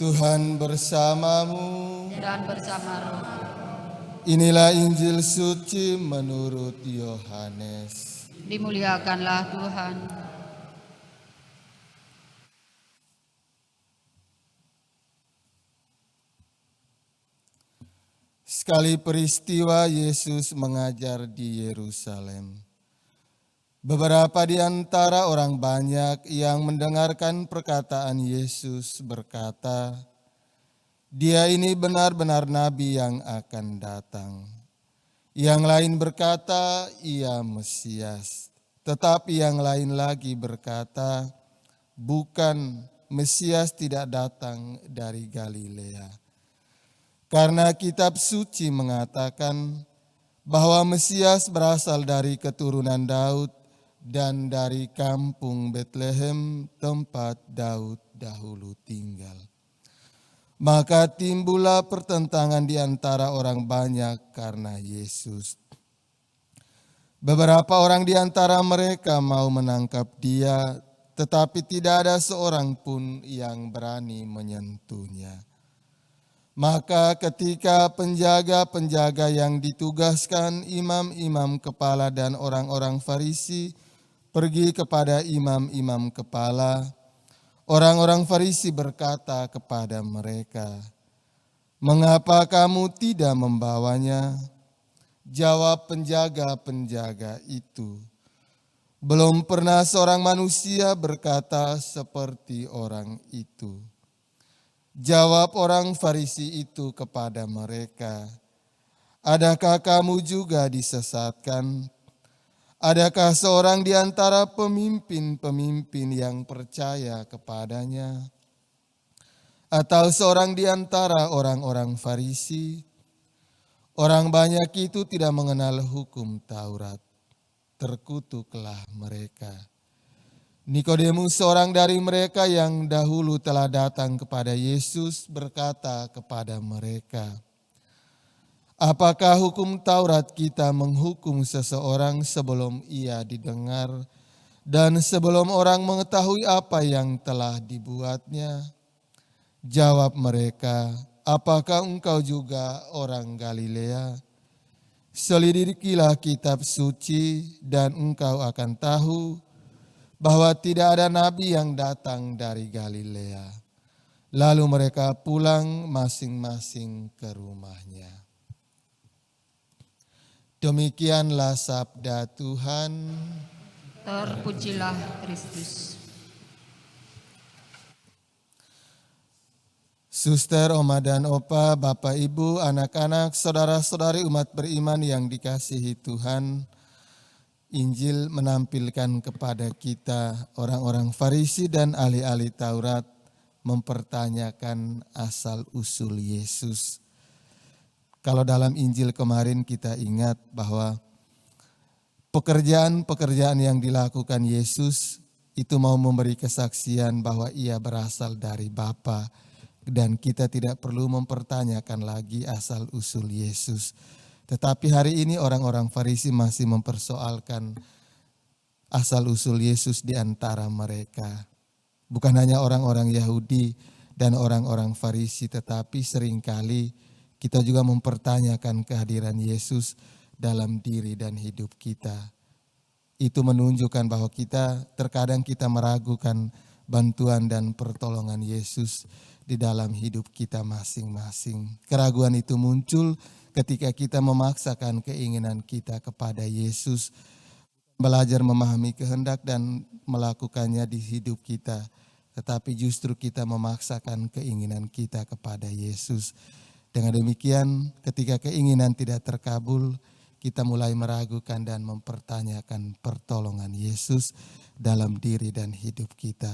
Tuhan bersamamu. Dan bersama roh. Inilah Injil suci menurut Yohanes. Dimuliakanlah Tuhan. Sekali peristiwa Yesus mengajar di Yerusalem. Beberapa di antara orang banyak yang mendengarkan perkataan Yesus berkata, "Dia ini benar-benar nabi yang akan datang." Yang lain berkata, "Ia Mesias." Tetapi yang lain lagi berkata, "Bukan, Mesias tidak datang dari Galilea." Karena kitab suci mengatakan bahwa Mesias berasal dari keturunan Daud dan dari kampung Betlehem, tempat Daud dahulu tinggal. Maka timbullah pertentangan di antara orang banyak karena Yesus. Beberapa orang di antara mereka mau menangkap dia, tetapi tidak ada seorang pun yang berani menyentuhnya. Maka ketika penjaga-penjaga yang ditugaskan imam-imam kepala dan orang-orang Farisi pergi kepada imam-imam kepala, orang-orang Farisi berkata kepada mereka, "Mengapa kamu tidak membawanya?" Jawab penjaga-penjaga itu, "Belum pernah seorang manusia berkata seperti orang itu." Jawab orang Farisi itu kepada mereka, "Adakah kamu juga disesatkan? Adakah seorang di antara pemimpin-pemimpin yang percaya kepadanya? Atau seorang di antara orang-orang Farisi? Orang banyak itu tidak mengenal hukum Taurat." Terkutuklah mereka. Nikodemus, seorang dari mereka yang dahulu telah datang kepada Yesus, berkata kepada mereka, "Apakah hukum Taurat kita menghukum seseorang sebelum ia didengar dan sebelum orang mengetahui apa yang telah dibuatnya?" Jawab mereka, "Apakah engkau juga orang Galilea? Selidikilah kitab suci dan engkau akan tahu bahwa tidak ada nabi yang datang dari Galilea." Lalu mereka pulang masing-masing ke rumahnya. Demikianlah sabda Tuhan. Terpujilah Kristus. Suster, Oma dan Opa, Bapak, Ibu, anak-anak, saudara-saudari umat beriman yang dikasihi Tuhan, Injil menampilkan kepada kita orang-orang Farisi dan ahli-ahli Taurat mempertanyakan asal-usul Yesus. Kalau dalam Injil kemarin kita ingat bahwa pekerjaan-pekerjaan yang dilakukan Yesus itu mau memberi kesaksian bahwa ia berasal dari Bapa dan kita tidak perlu mempertanyakan lagi asal-usul Yesus. Tetapi hari ini orang-orang Farisi masih mempersoalkan asal-usul Yesus di antara mereka. Bukan hanya orang-orang Yahudi dan orang-orang Farisi, tetapi seringkali kita juga mempertanyakan kehadiran Yesus dalam diri dan hidup kita. Itu menunjukkan bahwa terkadang kita meragukan bantuan dan pertolongan Yesus di dalam hidup kita masing-masing. Keraguan itu muncul ketika kita memaksakan keinginan kita kepada Yesus, belajar memahami kehendak dan melakukannya di hidup kita, tetapi justru kita memaksakan keinginan kita kepada Yesus. Dengan demikian, ketika keinginan tidak terkabul, kita mulai meragukan dan mempertanyakan pertolongan Yesus dalam diri dan hidup kita.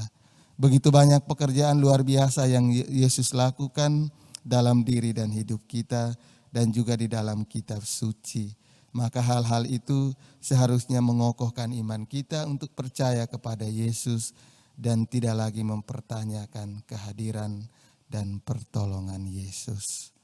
Begitu banyak pekerjaan luar biasa yang Yesus lakukan dalam diri dan hidup kita dan juga di dalam kitab suci. Maka hal-hal itu seharusnya mengokohkan iman kita untuk percaya kepada Yesus dan tidak lagi mempertanyakan kehadiran dan pertolongan Yesus.